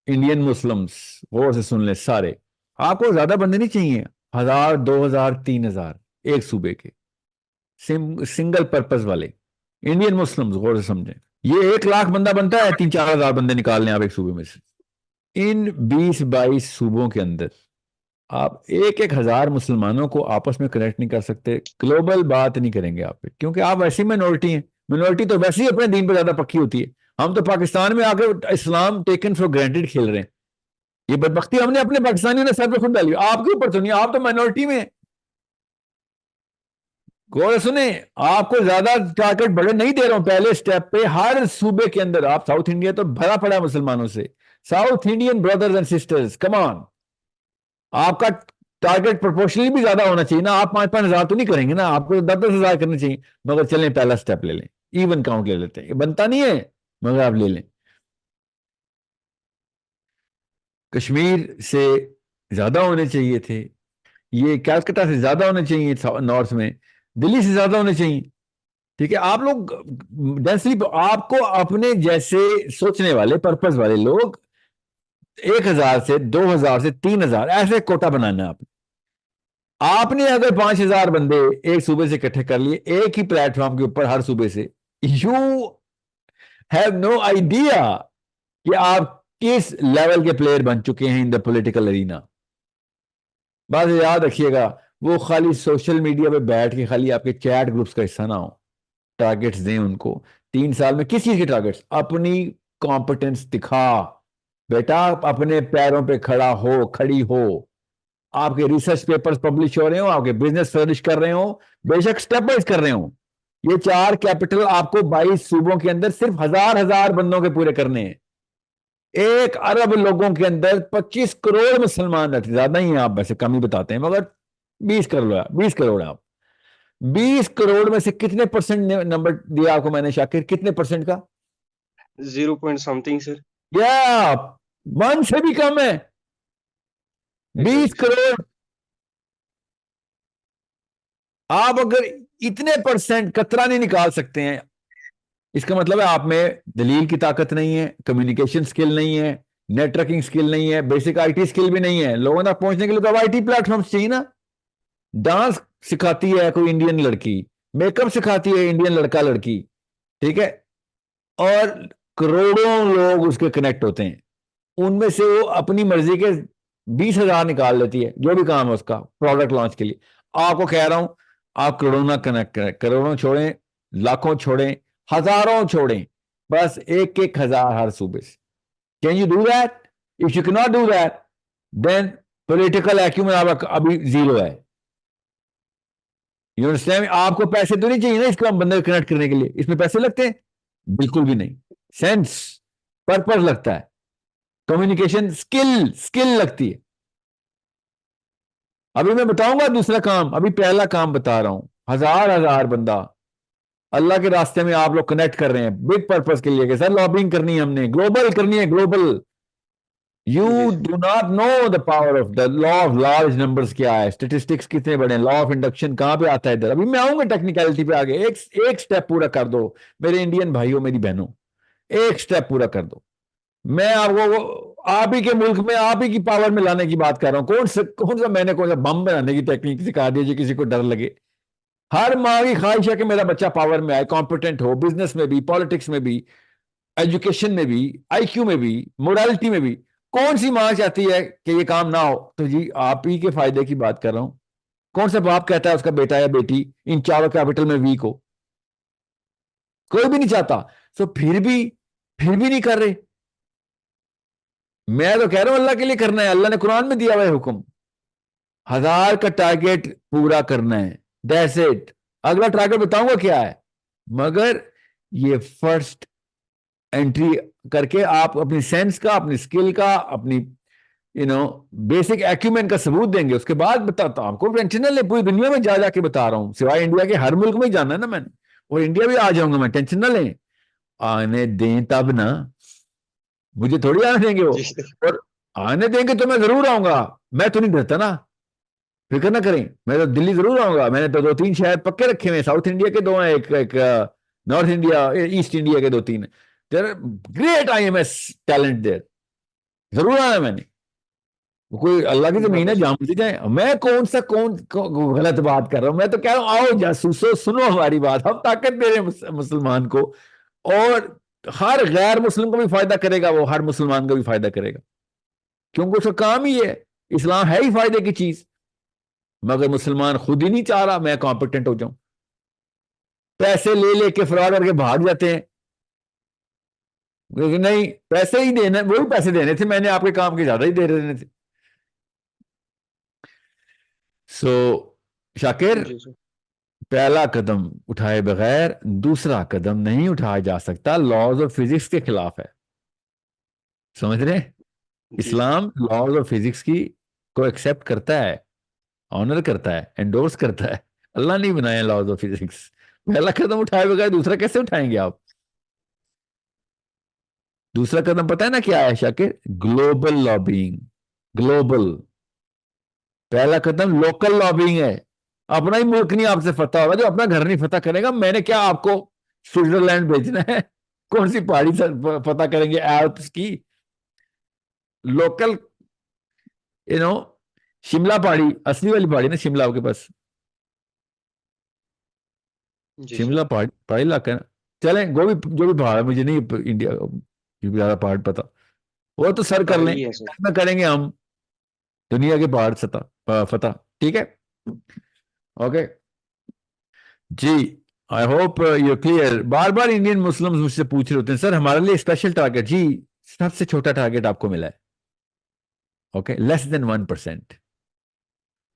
Indian Muslims, गौर से सुन ले सारे, आपको ज्यादा बंदे नहीं चाहिए, 1000, 2000, 3000 एक सूबे के, सिंगल पर्पस वाले इंडियन मुस्लिम्स, गौर से समझें। ये 1 लाख बंदा बनता है, 3-4 हजार बंदे निकाल लें आप एक सूबे में से। इन 20-22 सूबों के अंदर आप एक एक हजार मुसलमानों को आपस में कनेक्ट नहीं कर सकते, ग्लोबल बात नहीं करेंगे आप पे, क्योंकि आप वैसे ही मिनोरिटी हैं। मिनोरिटी तो वैसे ही अपने दीन पर ज्यादा पक्की होती है। हम तो पाकिस्तान में आकर इस्लाम टेकन फॉर ग्रांटेड खेल रहे हैं। ये बदबख्ती हमने अपने पाकिस्तानियों ने सर पे खुद डाली, आपके ऊपर तो नहीं, आप तो माइनॉरिटी में हैं। गौर से सुने, आपको ज्यादा टारगेट बड़े नहीं दे रहा हूं, पहले स्टेप पे हर सूबे के अंदर, आप साउथ इंडिया तो भरा पड़ा है मुसलमानों से, south Indian brothers and sisters come on, आपका टारगेट प्रोपोर्शनली भी ज्यादा होना चाहिए ना। आप 5-5 हजार तो नहीं करेंगे ना, आपको तो 10-10 हजार करने चाहिए। मगर चलें पहला स्टेप ले लें, इवन काउंट ले लेते हैं, ये बनता नहीं है मगर आप ले लें। कश्मीर से ज्यादा होने चाहिए थे, ये कैलकाटा से ज्यादा होने चाहिए नॉर्थ में, दिल्ली से ज्यादा होने चाहिए। ठीक है, आप लोग डेंसली, आपको अपने जैसे सोचने वाले पर्पस वाले लोग 1000 से 2000 से 3000 ऐसे कोटा बनाना है आपने। आपने अगर 5000 बंदे एक सूबे से इकट्ठे कर लिए एक ही प्लेटफॉर्म के ऊपर हर सूबे से, यू हैव नो आइडिया कि आप किस लेवल के प्लेयर बन चुके हैं इन द पॉलिटिकल अरीना। बस याद रखिएगा, वो खाली सोशल मीडिया पे बैठ के खाली आपके चैट ग्रुप्स का हिस्सा ना हो। टारगेट्स दें उनको, 3 साल में किस चीज के टारगेट्स, अपनी कॉम्पिटेंस दिखा बेटा, अपने पैरों पे खड़ा हो, खड़ी हो। आपके रिसर्च पेपर्स पब्लिश हो रहे हो, आपके बिजनेस फ्लरिश कर रहे हो, बेशक स्टेप बाइज कर रहे हो। ये 4 कैपिटल आपको 22 सूबों के अंदर सिर्फ 1000 बंदों के पूरे करने हैं। 1 अरब लोगों के अंदर 25 करोड़ मुसलमान रहते, ज्यादा ही हैं आप, वैसे कम ही बताते हैं, मगर 20 करोड़, 20 करोड़ है आप। 20 करोड़ में से कितने परसेंट नंबर दिया आपको मैंने शाकिर, कितने परसेंट का? 0 पॉइंट समथिंग सर। या 1 से भी कम है। 20 एग्जैक्टली सर। करोड़ आप अगर इतने परसेंट कतरा नहीं निकाल सकते हैं, इसका मतलब है आप में दलील की ताकत नहीं है, कम्युनिकेशन स्किल नहीं है, नेटवर्किंग स्किल नहीं है, बेसिक आईटी स्किल भी नहीं है। लोगों तक पहुंचने के लिए तो अब आईटी प्लेटफॉर्म चाहिए ना। डांस सिखाती है कोई इंडियन लड़की, मेकअप सिखाती है इंडियन लड़का लड़की, ठीक है, और करोड़ों लोग उसके कनेक्ट होते हैं। उनमें से वो अपनी मर्जी के 20,000 निकाल लेती है, जो भी काम है उसका प्रोडक्ट लॉन्च के लिए। आपको कह रहा हूं, आप करोड़ों ना कनेक्ट करें, करोड़ों छोड़ें, लाखों छोड़ें, हजारों छोड़ें, बस 1-1 हजार हर सूबे से। Can you do that? If you can not do that, then political acumen आपका अभी जीरो है। You understand? आपको पैसे तो नहीं चाहिए ना इसको हम बंदे कनेक्ट करने के लिए, इसमें पैसे लगते हैं? बिल्कुल भी नहीं। सेंस, पर्पस लगता है, कम्युनिकेशन स्किल, स्किल लगती है। अभी मैं बताऊंगा दूसरा काम, अभी पहला काम बता रहा हूं। 1000 बंदा अल्लाह के रास्ते में आप लोग कनेक्ट कर रहे हैं बिग पर्पस के लिए कि सर लॉबिंग करनी है, हमने ग्लोबल करनी है, ग्लोबल। यू जी sir. Do not know the power of the law of large numbers क्या है, स्टेटिस्टिक्स कितने बड़े हैं, लॉ ऑफ इंडक्शन कहां पे आता है इधर। अभी मैं आऊंगा टेक्निकलिटी पे आगे। एक एक स्टेप पूरा कर दो मेरे इंडियन भाइयों, मेरी बहनों, एक स्टेप पूरा कर दो। मैं आपको आप ही के मुल्क में आप ही की पावर में लाने की बात कर रहा हूं। कौन सा मैंने कौन सा बम बनाने की टेक्निक सिखा दी जो किसी को डर लगे। हर माँ की ख्वाहिश है कि मेरा बच्चा पावर में आए, कॉम्पिटेंट हो, बिजनेस में भी, पॉलिटिक्स में भी, एजुकेशन में भी, आईक्यू में भी, मोरालिटी में भी। कौन सी माँ चाहती है कि ये काम ना हो? तो जी आप ही के फायदे की बात कर रहा हूं। कौन सा बाप कहता है उसका बेटा या बेटी इन 4 कैपिटल में वीक हो? कोई भी नहीं चाहता। तो फिर भी नहीं कर रहे। मैं तो कह रहा हूं अल्लाह के लिए करना है, अल्लाह ने कुरान में दिया हुआ है हुक्म, 1000 का टारगेट पूरा करना है, दैट्स इट। अगला टारगेट बताऊंगा क्या है, मगर ये फर्स्ट एंट्री करके आप अपनी सेंस का, अपनी स्किल का, अपनी बेसिक एक्यूमेंट का सबूत देंगे, उसके बाद बताता हूं आपको। टेंशन ना ले, पूरी दुनिया में जा जाके बता रहा हूं, सिवाय इंडिया के हर मुल्क में ही जाना है ना मैंने, और इंडिया भी आ जाऊंगा मैं, टेंशन ना लें। आने दें तब ना, मुझे थोड़ी आने देंगे वो। जी सर। और आने देंगे तो मैं जरूर आऊंगा, मैं तो नहीं डरता ना, फिक्र ना करें। मैं तो दिल्ली जरूर आऊंगा, मैंने तो 2-3 शहर पक्के रखे हुए हैं, साउथ इंडिया के 2 हैं, एक नॉर्थ इंडिया, ईस्ट इंडिया के 2-3 there great IMS talent there. जरूर आना मैंने। वो कोई अल्लाह की जमीन है वापस। जहां मर्जी जाए। मैं गलत बात कर रहा हूं? मैं तो कह रहा हूं आओ जासूसो सुनो हमारी बात, हम ताकत दे रहे हैं मुसलमान को। और हर गैर मुस्लिम को भी फायदा करेगा, वो हर मुसलमान को भी फायदा करेगा, क्योंकि उसका काम ही है। इस्लाम है ही फायदे की चीज। मगर मुसलमान खुद ही नहीं चाह रहा मैं कॉम्पिटेंट हो जाऊं, पैसे ले लेके फरार करके भाग जाते हैं। लेकिन नहीं, पैसे ही देने, वही पैसे देने थे मैंने, आपके काम के ज्यादा ही दे देने थे। सो शाकिर, जी सर। पहला कदम उठाए बगैर दूसरा कदम नहीं उठाया जा सकता, लॉज ऑफ फिजिक्स के खिलाफ है। समझ रहे हैं? जी सर। इस्लाम लॉज ऑफ फिजिक्स की को एक्सेप्ट करता है, ऑनर करता है, एंडोर्स करता है। अल्लाह नहीं बनाया लॉज ऑफ फिजिक्स। पहला कदम उठाए बगैर दूसरा कैसे उठाएंगे आप? दूसरा कदम पता है ना क्या है शाकिर? Global lobbying. ग्लोबल। पहला कदम लोकल लॉबिंग है। अपना ही मुल्क नहीं आपसे फतह होगा, जो अपना घर नहीं फतह करेगा। मैंने क्या आपको स्विट्जरलैंड भेजना है? कौन सी पहाड़ी फतह करेंगे एल्प्स की? लोकल, यू नो, शिमला पहाड़ी, असली वाली पहाड़ी ना शिमला आपके पास। जी सर। शिमला पहाड़ी पहाड़ी इलाका है ना। चलें, जो भी पहाड़ है, मुझे नहीं इंडिया की ज्यादा पहाड़ पता, वो तो सर कर लें, पहाड़ी है सर। में करेंगे हम दुनिया के पहाड़ फतह। ठीक है, ओके जी। I hope you clear. बार बार इंडियन मुस्लिम्स मुझसे पूछ रहे होते हैं, सर हमारे लिए स्पेशल टारगेट। जी, सबसे छोटा टारगेट आपको मिला है। Okay, less than 1%।